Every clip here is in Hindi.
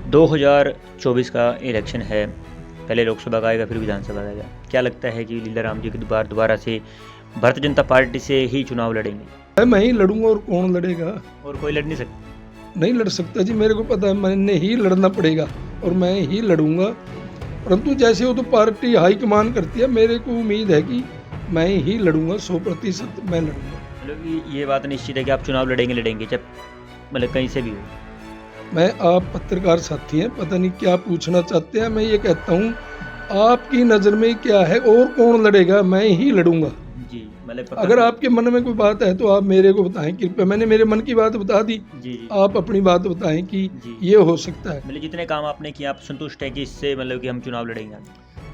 2024 का इलेक्शन है, पहले लोकसभा का आएगा फिर विधानसभा का आएगा। क्या लगता है कि लीलाराम जी की दोबारा से भारतीय जनता पार्टी से ही चुनाव लड़ेंगे? मैं ही लड़ूंगा और कौन लड़ेगा? और कोई लड़ नहीं सकता? नहीं लड़ सकता जी, मेरे को पता है मैंने ही लड़ना पड़ेगा और मैं ही लड़ूंगा। परंतु जैसे वो तो पार्टी हाईकमान करती है, मेरे को उम्मीद है कि मैं ही लड़ूंगा, 100% मैं लड़ूंगा। मतलब कि ये बात निश्चित है कि आप चुनाव लड़ेंगे जब मतलब कहीं से भी हो। मैं आप पत्रकार साथी हैं, पता नहीं क्या पूछना चाहते हैं। मैं ये कहता हूँ, आपकी नज़र में क्या है और कौन लड़ेगा? मैं ही लड़ूंगा जी, मतलब अगर आपके मन में कोई बात है तो आप मेरे को बताएं कृपया। मैंने मेरे मन की बात बता दी, जी जी आप अपनी बात बताएं कि जी ये हो सकता है। मतलब जितने काम आपने किए आप संतुष्ट हैं कि इससे मतलब कि हम चुनाव लड़ेंगे आगे?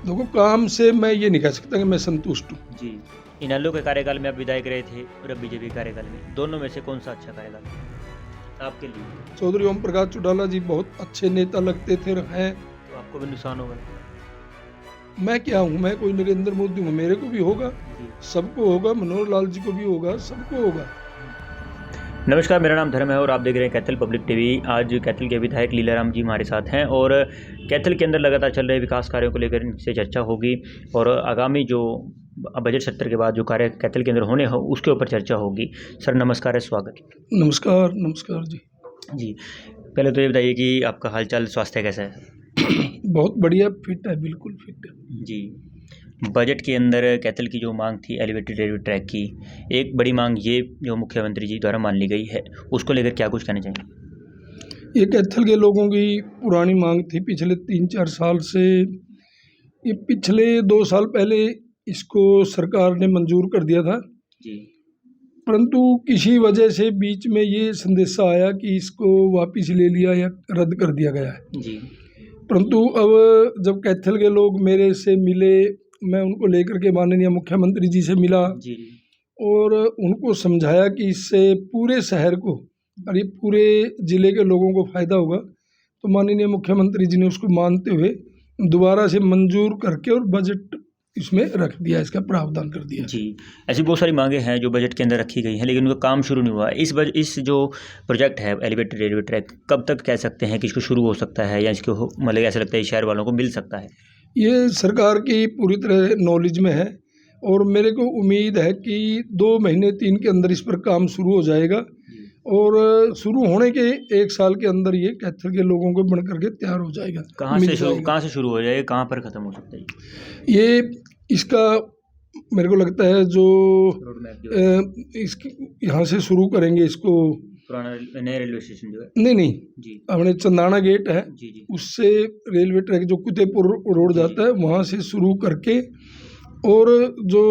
देखो, काम से मैं ये नहीं कह सकता कि मैं संतुष्ट हूँ। जी, इनेलो के कार्यकाल में आप विधायक रहे थे और अब बीजेपी कार्यकाल में, दोनों में से कौन सा अच्छा कार्यकाल है आपके लिए? चौधरी ओम प्रकाश चौटाला जी बहुत अच्छे नेता लगते थे हैं। तो आपको भी नुकसान होगा? मैं क्या हूँ, मैं कोई नरेंद्र मोदी हूँ? मेरे को भी होगा, जी। सबको होगा, मनोहर लाल जी को भी होगा, सबको होगा। नमस्कार, मेरा नाम धर्म है और आप देख रहे हैं कैथल पब्लिक टीवी। आज कैथल के विधायक लीलाराम जी हमारे साथ हैं और कैथल के अंदर लगातार चल रहे विकास कार्यों को लेकर इनसे चर्चा होगी और आगामी जो बजट सत्र के बाद जो कार्य कैथल के अंदर होने हो उसके ऊपर चर्चा होगी। सर नमस्कार है, स्वागत। नमस्कार, नमस्कार जी। जी, पहले तो ये बताइए कि आपका हालचाल, स्वास्थ्य कैसा है? बहुत बढ़िया, फिट है, बिल्कुल फिट है। जी, बजट के अंदर कैथल की जो मांग थी एलिवेटेड रेलवे ट्रैक की, एक बड़ी मांग ये जो मुख्यमंत्री जी द्वारा मान ली गई है, उसको लेकर क्या कुछ कहना चाहेंगे? ये कैथल के लोगों की पुरानी मांग थी पिछले 3-4 साल से। ये पिछले 2 साल पहले इसको सरकार ने मंजूर कर दिया था, जी परंतु किसी वजह से बीच में ये संदेशा आया कि इसको वापस ले लिया या रद्द कर दिया गया है। जी परंतु अब जब कैथल के लोग मेरे से मिले, मैं उनको लेकर के माननीय मुख्यमंत्री जी से मिला जी और उनको समझाया कि इससे पूरे शहर को और ये पूरे ज़िले के लोगों को फ़ायदा होगा, तो माननीय मुख्यमंत्री जी ने उसको मानते हुए दोबारा से मंजूर करके और बजट इसमें रख दिया, इसका प्रावधान कर दिया। जी, ऐसी बहुत सारी मांगें हैं जो बजट के अंदर रखी गई हैं लेकिन उनका काम शुरू नहीं हुआ। इस जो प्रोजेक्ट है एलिवेटेड रेलवे ट्रैक, कब तक कह सकते हैं कि इसको शुरू हो सकता है या इसको मतलब ऐसा लगता है शहर वालों को मिल सकता है? ये सरकार की पूरी तरह नॉलेज में है और मेरे को उम्मीद है कि 2 महीने 3 के अंदर इस पर काम शुरू हो जाएगा और शुरू होने के 1 साल के अंदर ये कैथल के लोगों को बन करके तैयार हो जाएगा। कहाँ से शुरू हो जाएगा, कहाँ पर ख़त्म हो सकता है ये इसका मेरे को लगता है जो रोड मैप जो है? इसकी यहाँ से शुरू करेंगे इसको। पुराना नया रेलवे स्टेशन जो है? नहीं, जी अपने चंदाना गेट है, जी जी उससे रेलवे ट्रैक जो कुतेपुर रोड जाता है वहाँ से शुरू करके और जो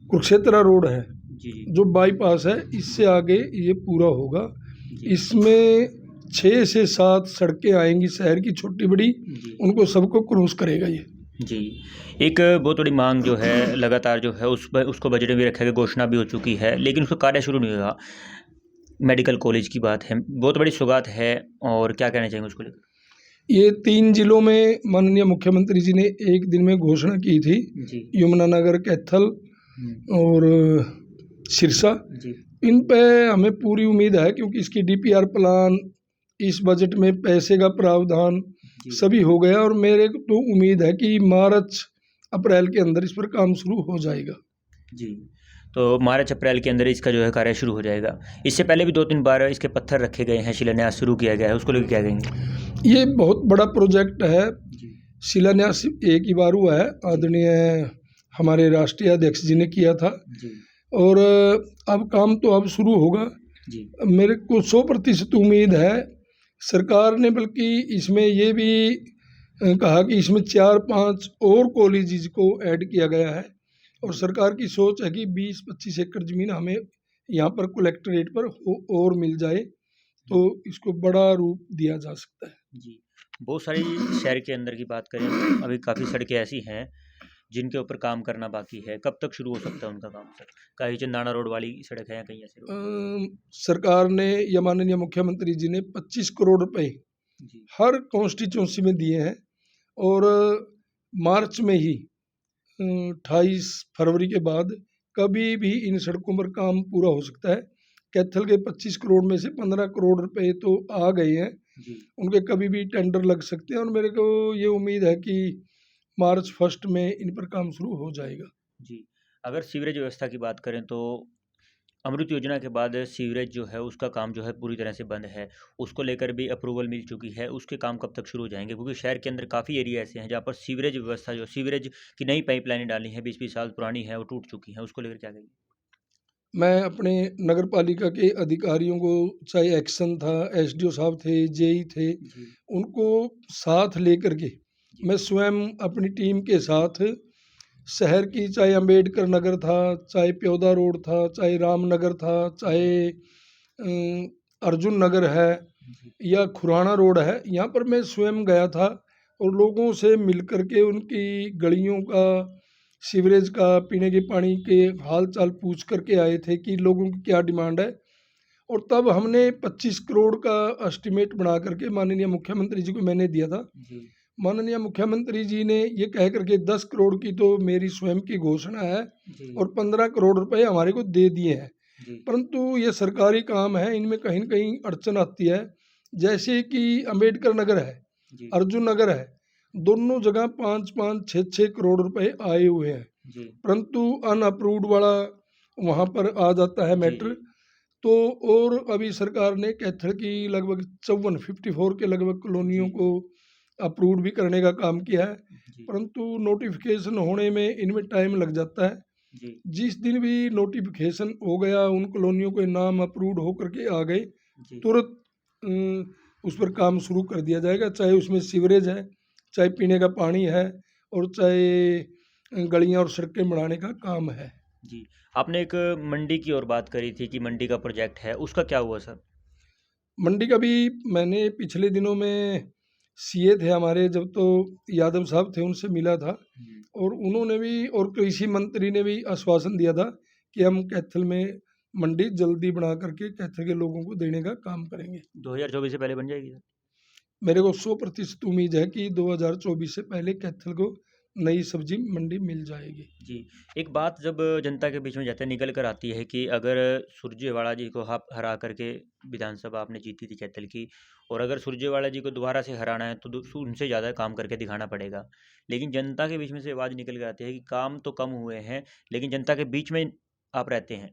कुरुक्षेत्र रोड है जी जी जो बाईपास है, इससे आगे ये पूरा होगा। जी इसमें 6 से 7 सड़कें आएंगी शहर की छोटी बड़ी, जी उनको सबको क्रॉस करेगा ये। जी, एक बहुत बड़ी मांग जो है लगातार जो है उसको बजट में भी रखा गया, घोषणा भी हो चुकी है लेकिन उसका कार्य शुरू नहीं हुआ। मेडिकल कॉलेज की बात है, बहुत बड़ी सौगात है और क्या कहना चाहेंगे उसको लेकर? ये 3 जिलों में माननीय मुख्यमंत्री जी ने एक दिन में घोषणा की थी, जी यमुनानगर, कैथल और सिरसा। जी इन पे हमें पूरी उम्मीद है क्योंकि इसकी डीपीआर प्लान, इस बजट में पैसे का प्रावधान जी सभी हो गया और मेरे को तो उम्मीद है कि मार्च अप्रैल के अंदर इस पर काम शुरू हो जाएगा। जी, तो मार्च अप्रैल के अंदर इसका जो है कार्य शुरू हो जाएगा। इससे पहले भी 2-3 बार इसके पत्थर रखे गए हैं, शिलान्यास शुरू किया गया है, उसको लेकर क्या कहेंगे? ये बहुत बड़ा प्रोजेक्ट है, जी शिलान्यास एक ही बार हुआ है, आदरणीय हमारे राष्ट्रीय अध्यक्ष जी ने किया था जी और अब काम तो अब शुरू होगा। जी मेरे को 100% उम्मीद है। सरकार ने बल्कि इसमें ये भी कहा कि इसमें 4-5 और कॉलेजेस को ऐड किया गया है और सरकार की सोच है कि 20-25 एकड़ ज़मीन हमें यहाँ पर कलेक्ट्रेट पर और मिल जाए तो इसको बड़ा रूप दिया जा सकता है। जी, बहुत सारी शहर के अंदर की बात करें, अभी काफ़ी सड़कें ऐसी हैं जिनके ऊपर काम करना बाकी है, कब तक शुरू हो सकता है उनका काम सर? कहीं चंदाना रोड वाली सड़क है या कहीं ऐसे रोड? सरकार ने या माननीय मुख्यमंत्री जी ने 25 करोड़ रुपए जी हर कॉन्स्टिट्यूंसी में दिए हैं और मार्च में ही 28 फरवरी के बाद कभी भी इन सड़कों पर काम पूरा हो सकता है। कैथल के 25 करोड़ में से 15 करोड़ रुपए तो आ गए हैं, जी उनके कभी भी टेंडर लग सकते हैं और मेरे को ये उम्मीद है कि मार्च 1 में इन पर काम शुरू हो जाएगा। जी। अगर सीवरेज व्यवस्था की बात करें तो अमृत योजना के बाद सीवरेज जो है उसका काम जो है पूरी तरह से बंद है। उसको लेकर भी अप्रूवल मिल चुकी है, उसके काम कब तक शुरू हो जाएँगे? क्योंकि शहर के अंदर काफ़ी एरिया ऐसे हैं जहाँ पर सीवरेज व्यवस्था जो सीवरेज की नई पाइपलाइनें डाली हैं 20-20 साल पुरानी है, वो टूट चुकी हैं, उसको लेकर क्या कहेंगे? मैं अपने नगर पालिका के अधिकारियों को, चाहे एक्शन था, एसडीओ साहब थे, जेई थे, जी, उनको साथ लेकर के जी, मैं स्वयं अपनी टीम के साथ शहर की, चाहे अंबेडकर नगर था, चाहे प्योदा रोड था, चाहे रामनगर था, चाहे अर्जुन नगर है जी, या खुराना रोड है, यहाँ पर मैं स्वयं गया था और लोगों से मिल कर के उनकी गलियों का, सीवरेज का, पीने के पानी के हाल चाल पूछ करके आए थे कि लोगों की क्या डिमांड है। और तब हमने 25 करोड़ का एस्टिमेट बना करके माननीय मुख्यमंत्री जी को मैंने दिया था। जी, माननीय मुख्यमंत्री जी ने ये कह करके 10 करोड़ की तो मेरी स्वयं की घोषणा है जी, और 15 करोड़ रुपए हमारे को दे दिए हैं। जी, परंतु ये सरकारी काम है, इनमें कहीं न कहीं अड़चन आती है। जैसे कि अम्बेडकर नगर है, जी, अर्जुन नगर है, दोनों जगह 5-5, 6-6 करोड़ रुपए आए हुए हैं। जी, परंतु अनअप्रूव्ड वाला वहाँ पर आ जाता है जी, मैटर। जी, तो और अभी सरकार ने कैथल की लगभग 54 के लगभग कॉलोनियों जी, को अप्रूव्ड भी करने का काम किया है। जी, परंतु नोटिफिकेशन होने में इनमें टाइम लग जाता है। जी, जिस दिन भी नोटिफिकेशन हो गया, उन कॉलोनियों के नाम अप्रूव्ड होकर के आ गए, जी, तुरंत उस पर काम शुरू कर दिया जाएगा, चाहे उसमें सीवरेज है, चाहे पीने का पानी है और चाहे गलियां और सड़कें बनाने का काम है। जी। आपने एक मंडी की और बात करी थी कि मंडी का प्रोजेक्ट है, उसका क्या हुआ सर? मंडी का भी मैंने पिछले दिनों में सीए थे हमारे, जब तो यादव साहब थे, उनसे मिला था हुँ। और उन्होंने भी और कृषि मंत्री ने भी आश्वासन दिया था कि हम कैथल में मंडी जल्दी बना करके कैथल के लोगों को देने का काम करेंगे। 2024 से पहले बन जाएगी सर? मेरे को 100% उम्मीद है कि 2024 से पहले कैथल को नई सब्जी मंडी मिल जाएगी। जी। एक बात जब जनता के बीच में जाते निकल कर आती है कि अगर सुरजेवाला जी को आप हरा करके विधानसभा आपने जीती थी कैथल की और अगर सुरजेवाला जी को दोबारा से हराना है तो उनसे ज़्यादा काम करके दिखाना पड़ेगा। लेकिन जनता के बीच में से आवाज़ निकल कर आती है कि काम तो कम हुए हैं, लेकिन जनता के बीच में आप रहते हैं।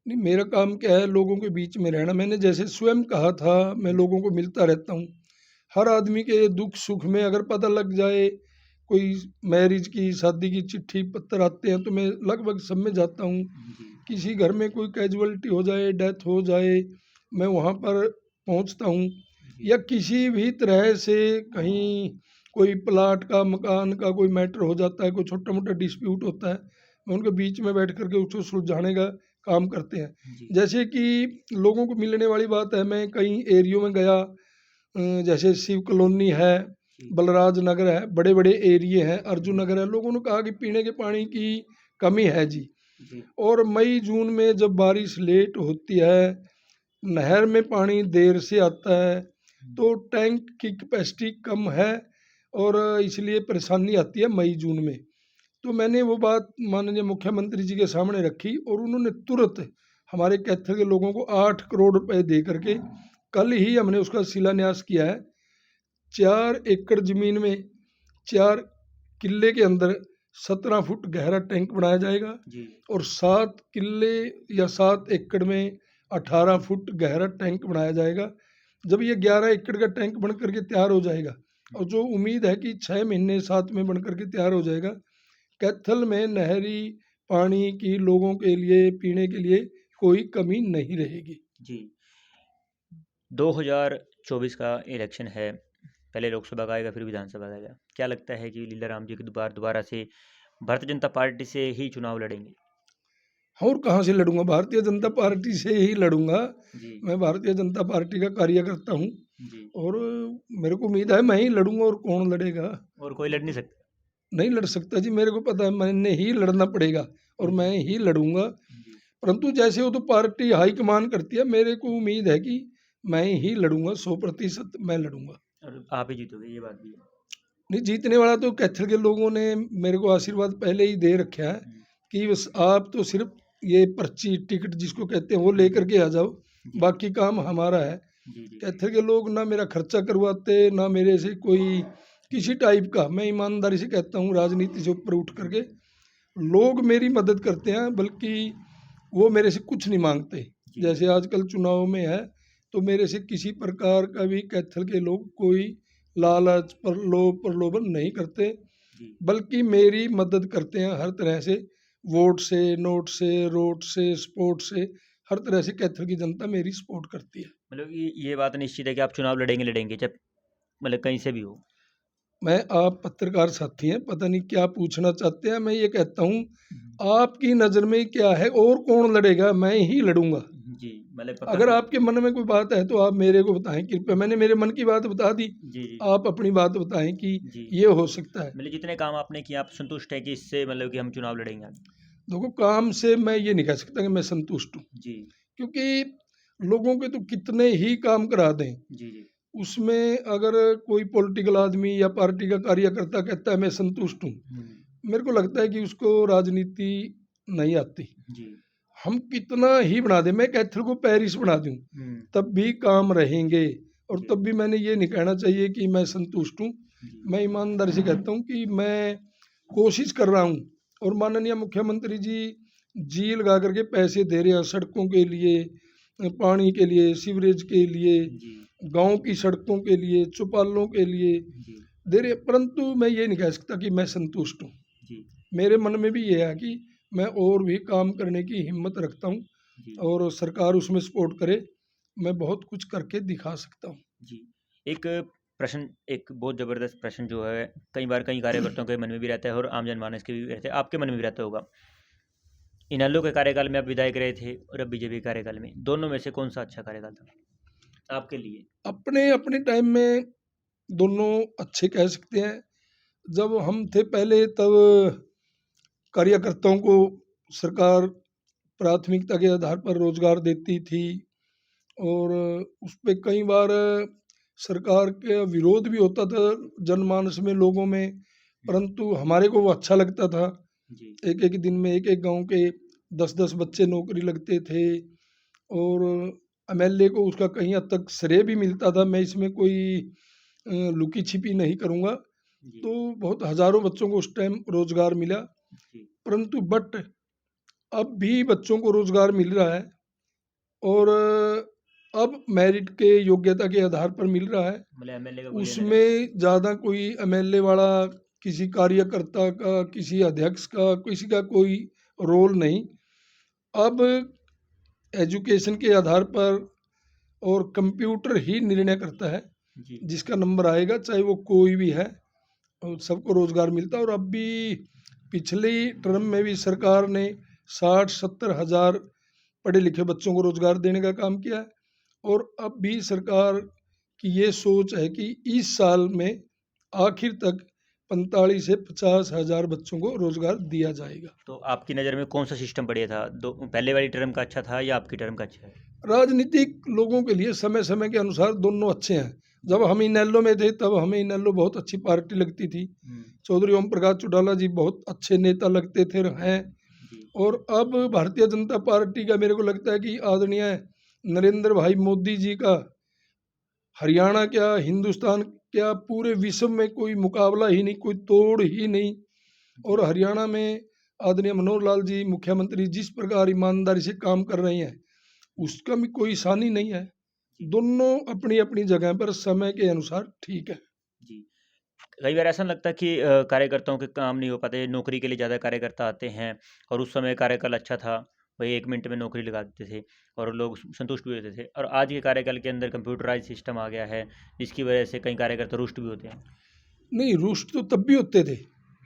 नहीं, मेरा काम क्या है, लोगों के बीच में रहना। मैंने जैसे स्वयं कहा था, मैं लोगों को मिलता रहता हूँ। हर आदमी के दुख सुख में अगर पता लग जाए, कोई मैरिज की, शादी की चिट्ठी पत्र आते हैं तो मैं लगभग सब में जाता हूँ। जी, किसी घर में कोई कैजुअलिटी हो जाए, डेथ हो जाए, मैं वहाँ पर पहुँचता हूँ। जी, या किसी भी तरह से कहीं कोई प्लाट का, मकान का कोई मैटर हो जाता है, कोई छोटा मोटा डिस्प्यूट होता है, मैं उनके बीच में बैठ करके उसको सुलझाने का काम करते हैं। जी, जैसे कि लोगों को मिलने वाली बात है, मैं कई एरियो में गया, जैसे शिव कॉलोनी है, जी, बलराज नगर है, बड़े बड़े एरिए हैं, अर्जुन नगर है, लोगों ने कहा कि पीने के पानी की कमी है जी। जी, और मई जून में जब बारिश लेट होती है, नहर में पानी देर से आता है, तो टैंक की कैपेसिटी कम है और इसलिए परेशानी आती है मई जून में। तो मैंने वो बात माननीय मुख्यमंत्री जी के सामने रखी और उन्होंने तुरंत हमारे कैथल के लोगों को 8 करोड़ रुपए दे करके कल ही हमने उसका शिलान्यास किया है। 4 एकड़ ज़मीन में 4 किले के अंदर 17 फुट गहरा टैंक बनाया जाएगा जी, और 7 किले या 7 एकड़ में 18 फुट गहरा टैंक बनाया जाएगा। जब ये 11 एकड़ का टैंक बन करके तैयार हो जाएगा और जो उम्मीद है कि 6 महीने 7 में बन करके तैयार हो जाएगा, कैथल में नहरी पानी की लोगों के लिए, पीने के लिए कोई कमी नहीं रहेगी। जी। 2024 का इलेक्शन है, पहले लोकसभा का आएगा फिर विधानसभा का आएगा। क्या लगता है कि लीलाराम जी की दोबारा से भारतीय जनता पार्टी से ही चुनाव लड़ेंगे? और कहाँ से लड़ूंगा, भारतीय जनता पार्टी से ही लड़ूंगा। जी, मैं भारतीय जनता पार्टी का कार्यकर्ता हूँ जी। और मेरे को उम्मीद है मैं ही लड़ूंगा और कौन लड़ेगा। और कोई लड़ नहीं सकता? नहीं लड़ सकता जी, मेरे को पता है मैंने ही लड़ना पड़ेगा और मैं जी, ही लड़ूंगा। जी। परंतु जैसे वो तो पार्टी हाईकमान करती है, मेरे को उम्मीद है कि मैं ही लड़ूंगा, 100% मैं लड़ूंगा। और आप ही जीतोगे ये बात भी है। नहीं, जीतने वाला तो कैथल के लोगों ने मेरे को आशीर्वाद पहले ही दे रखा है हुँ, कि बस आप तो सिर्फ ये पर्ची टिकट जिसको कहते हैं वो लेकर के आ जाओ, जी, बाकी काम हमारा है। जी जी कैथल के लोग ना मेरा खर्चा करवाते, ना मेरे से कोई किसी टाइप का, मैं ईमानदारी से कहता हूँ राजनीति से ऊपर उठ करके लोग मेरी मदद करते हैं, बल्कि वो मेरे से कुछ नहीं मांगते। जी जैसे आजकल चुनाव में है, तो मेरे से किसी प्रकार का भी कैथल के लोग कोई लालच प्रलोभन नहीं करते, जी बल्कि मेरी मदद करते हैं हर तरह से, वोट से, नोट से, रोड से, सपोर्ट से, हर तरह से कैथल की जनता मेरी सपोर्ट करती है। मतलब ये बात निश्चित है कि आप चुनाव लड़ेंगे चाहे मतलब कहीं से भी हो। मैं आप पत्रकार साथी हैं, पता नहीं क्या पूछना चाहते हैं। मैं ये कहता हूँ, आपकी नज़र में क्या है और कौन लड़ेगा? मैं ही लड़ूंगा। जी मतलब अगर पता। आपके मन में कोई बात है तो आप मेरे को बताएं कृपया। मैंने मेरे मन की बात बता दी, जी जी आप अपनी बात बताएं कि जी ये हो सकता है। मतलब जितने काम आपने किए आप संतुष्ट हैं कि इससे मतलब कि हम चुनाव लड़ेंगे आगे। देखो, काम से मैं ये नहीं कह सकता कि मैं संतुष्ट हूँ, जी क्योंकि लोगों के तो कितने ही काम करा दें, जी जी उसमें अगर कोई पॉलिटिकल आदमी या पार्टी का कार्यकर्ता कहता है मैं संतुष्ट हूँ, मेरे को लगता है कि उसको राजनीति नहीं आती। जी हम कितना ही बना दें, मैं कैथल को पेरिस बना दूं, तब भी काम रहेंगे। और जी तब भी मैंने ये नहीं कहना चाहिए कि मैं संतुष्ट हूँ। जी मैं ईमानदारी से कहता हूँ कि मैं कोशिश कर रहा हूँ, और माननीय मुख्यमंत्री जी लगा करके पैसे दे रहे हैं सड़कों के लिए, पानी के लिए, सीवरेज के लिए, जी गांव की सड़कों के लिए, चौपालों के लिए जी दे रहे हैं। परंतु मैं ये नहीं कह सकता कि मैं संतुष्ट हूँ। जी मेरे मन में भी ये है कि मैं और भी काम करने की हिम्मत रखता हूँ, जी और सरकार उसमें सपोर्ट करे, मैं बहुत कुछ करके दिखा सकता हूँ। जी एक प्रश्न, एक बहुत ज़बरदस्त प्रश्न जो है कई बार कई कार्यकर्ताओं के मन में भी रहता है और आम जनमानस के भी रहते हैं, आपके मन में भी रहता होगा। इनेलो के कार्यकाल में आप विधायक रहे थे और अब बीजेपी के कार्यकाल में, दोनों में से कौन सा अच्छा कार्यकाल था आपके लिए? अपने अपने टाइम में दोनों अच्छे कह सकते हैं। जब हम थे पहले, तब कार्यकर्ताओं को सरकार प्राथमिकता के आधार पर रोजगार देती थी, और उस पे कई बार सरकार का विरोध भी होता था जनमानस में, लोगों में, परंतु हमारे को वो अच्छा लगता था। जी एक एक दिन में एक एक गांव के 10-10 बच्चे नौकरी लगते थे, और एमएलए को उसका कहीं हद तक श्रेय भी मिलता था। मैं इसमें कोई लुकी छिपी नहीं करूँगा। जी तो बहुत हज़ारों बच्चों को उस टाइम रोज़गार मिला, जी परंतु बट अब भी बच्चों को रोज़गार मिल रहा है, और अब मेरिट के योग्यता के आधार पर मिल रहा है। मतलब एमएलए का कोई लेना देना नहीं। उसमें ज़्यादा कोई एमएलए वाला, किसी कार्यकर्ता का, किसी अध्यक्ष का, किसी का कोई रोल नहीं। अब एजुकेशन के आधार पर और कंप्यूटर ही निर्णय करता है, जी जिसका नंबर आएगा चाहे वो कोई भी है, और सबको रोजगार मिलता है। और अब भी पिछली टर्म में भी सरकार ने 60-70 हजार पढ़े लिखे बच्चों को रोजगार देने का काम किया है, और अब भी सरकार की ये सोच है कि इस साल में आखिर तक 45 से 50 हजार बच्चों को रोजगार दिया जाएगा। तो आपकी नज़र में कौन सा सिस्टम बढ़िया था, दो पहले वाली टर्म का अच्छा था या आपकी टर्म का अच्छा है? राजनीतिक लोगों के लिए समय समय के अनुसार दोनों अच्छे हैं। जब हम इनेलो में थे, तब हमें इनेलो बहुत अच्छी पार्टी लगती थी। चौधरी ओम प्रकाश चौटाला जी बहुत अच्छे नेता लगते थे, हैं। जी और अब भारतीय जनता पार्टी का मेरे को लगता है कि आदरणीय नरेंद्र भाई मोदी जी का हरियाणा क्या, हिंदुस्तान क्या, पूरे विश्व में कोई मुकाबला ही नहीं, कोई तोड़ ही नहीं। और हरियाणा में आदरणीय मनोहर लाल जी मुख्यमंत्री जिस प्रकार ईमानदारी से काम कर रहे हैं, उसका भी कोई सानी नहीं है। जी दोनों अपनी अपनी जगह पर समय के अनुसार ठीक है। जी कई बार ऐसा लगता है कि कार्यकर्ताओं के काम नहीं हो पाते, नौकरी के लिए ज़्यादा कार्यकर्ता आते हैं और उस समय कार्यकाल अच्छा था, वही 1 मिनट में नौकरी लगा देते थे और लोग संतुष्ट भी होते थे। और आज के कार्यकाल के अंदर कंप्यूटराइज सिस्टम आ गया है, जिसकी वजह से कई कार्यकर्ता रुष्ट भी होते हैं। नहीं, रुष्ट तो तब भी होते थे।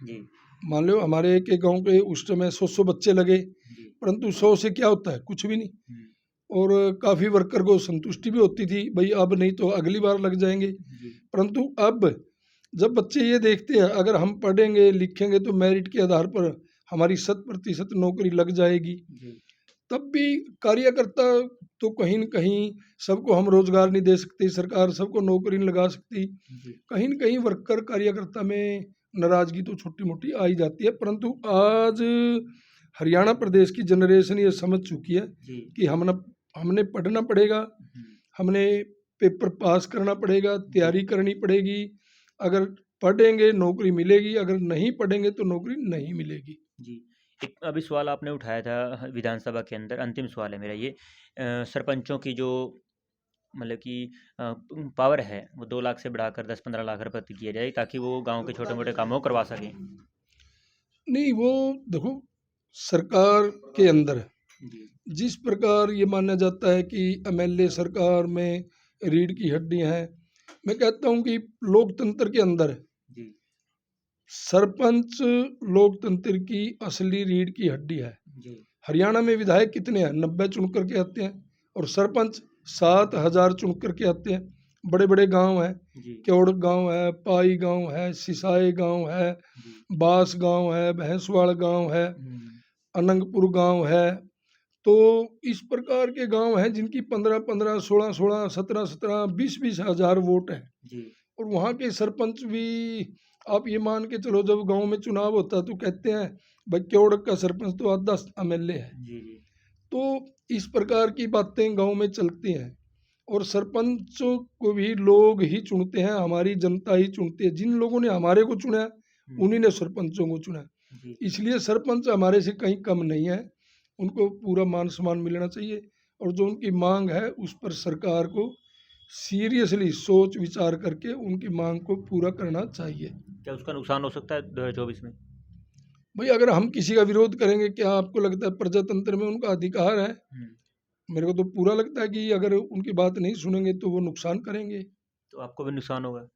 जी मान लो हमारे एक एक गाँव के उस समय 100 बच्चे लगे, जी परंतु 100 से क्या होता है, कुछ भी नहीं। हम्म, और काफ़ी वर्कर को संतुष्टि भी होती थी, भाई अब नहीं तो अगली बार लग जाएंगे। जी परंतु अब जब बच्चे ये देखते हैं अगर हम पढ़ेंगे लिखेंगे तो मेरिट के आधार पर हमारी 100% नौकरी लग जाएगी, जी तब भी कार्यकर्ता तो कहीं न कहीं, सबको हम रोजगार नहीं दे सकते, सरकार सबको नौकरी नहीं लगा सकती। जी कहीं न कहीं वर्कर कार्यकर्ता में नाराजगी तो छोटी मोटी आ ही जाती है, परंतु आज हरियाणा प्रदेश की जनरेशन ये समझ चुकी है जी कि हमने पढ़ना पड़ेगा, हम्म, हमने पेपर पास करना पड़ेगा, तैयारी करनी पड़ेगी। अगर पढ़ेंगे नौकरी मिलेगी, अगर नहीं पढ़ेंगे तो नौकरी नहीं मिलेगी। जी। एक अभी सवाल आपने उठाया था विधानसभा के अंदर, अंतिम सवाल है मेरा ये, सरपंचों की जो मतलब कि पावर है वो 2 लाख से बढ़ाकर 10-15 लाख रुपए तक किया जाए ताकि वो गाँव के छोटे-मोटे कामों को करवा सकें। नहीं, वो देखो, सरकार के अंदर जी, जिस प्रकार ये माना जाता है कि एमएलए सरकार में रीढ़ की हड्डी हैं, मैं कहता हूँ कि लोकतंत्र के अंदर जी, सरपंच लोकतंत्र की असली रीढ़ की हड्डी है। जी, हरियाणा में विधायक कितने हैं? 90 चुन करके आते हैं और सरपंच 7,000 चुन करके आते हैं। बड़े बड़े गांव हैं, जी, क्योड़ गांव है, पाई गांव है, सिसाई गांव है, जी, बास गांव है, भैंसवाड़ गांव है, हुँ, अनंगपुर गांव है। तो इस प्रकार के गांव हैं जिनकी 15-15, 16-16, 17-17, 20-20 हजार वोट है। जी, और वहाँ के सरपंच भी, आप ये मान के चलो, जब गांव में चुनाव होता है तो कहते हैं भाई क्योड़ का सरपंच तो आधा एमएलए है। जी, जी, तो इस प्रकार की बातें गांव में चलती हैं और सरपंचों को भी लोग ही चुनते हैं, हमारी जनता ही चुनती है। जिन लोगों ने हमारे को चुना है, हुँ, उन्हीं ने सरपंचों को चुना। जी, इसलिए सरपंच हमारे से कहीं कम नहीं है, उनको पूरा मान सम्मान मिलना चाहिए और जो उनकी मांग है उस पर सरकार को सीरियसली सोच विचार करके उनकी मांग को पूरा करना चाहिए। क्या उसका नुकसान हो सकता है 2024 में? भाई, अगर हम किसी का विरोध करेंगे, क्या आपको लगता है प्रजातंत्र में उनका अधिकार है? हुँ, मेरे को तो पूरा लगता है कि अगर उनकी बात नहीं सुनेंगे तो वो नुकसान करेंगे। तो आपको भी नुकसान होगा?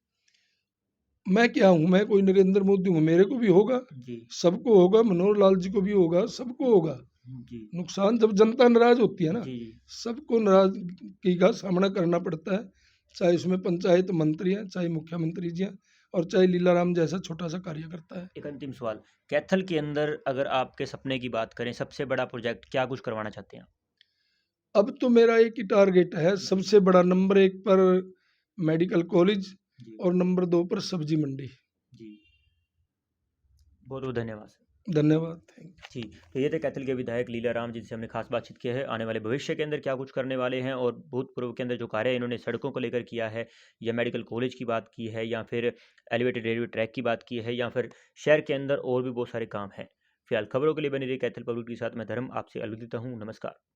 मैं क्या हूँ? मैं कोई नरेंद्र मोदी हूँ? मेरे को भी होगा, जी, सबको होगा, मनोहर लाल जी को भी होगा, सबको होगा। जी, नुकसान जब जनता नाराज होती है ना, जी, सबको नाराजगी का सामना करना पड़ता है, चाहे उसमें पंचायत मंत्री हैं, चाहे मुख्यमंत्री जी हैं और चाहे लीलाराम जैसा छोटा सा कार्यकर्ता है। एक अंतिम सवाल, कैथल के अंदर अगर आपके सपने की बात करें, सबसे बड़ा प्रोजेक्ट क्या कुछ करवाना चाहते हैं आप? अब तो मेरा एक ही टारगेट है, सबसे बड़ा नंबर 1 पर मेडिकल कॉलेज जी, और नंबर 2 पर सब्जी मंडी। जी। बहुत-बहुत धन्यवाद सर। धन्यवाद, थैंक यू। जी, तो ये थे कैथल के विधायक लीलाराम जिनसे हमने खास बातचीत की है, आने वाले भविष्य के अंदर क्या कुछ करने वाले हैं और भूतपूर्व के अंदर जो कार्य इन्होंने सड़कों को लेकर किया है, या मेडिकल कॉलेज की बात की है, या फिर एलिवेटेड रेलवे ट्रैक की बात की है, या फिर शहर के अंदर और भी बहुत सारे काम हैं। फिलहाल खबरों के लिए बनी रही कैथल पब्लिक के साथ मैं धर्म आपसे अलविदा हूँ, नमस्कार।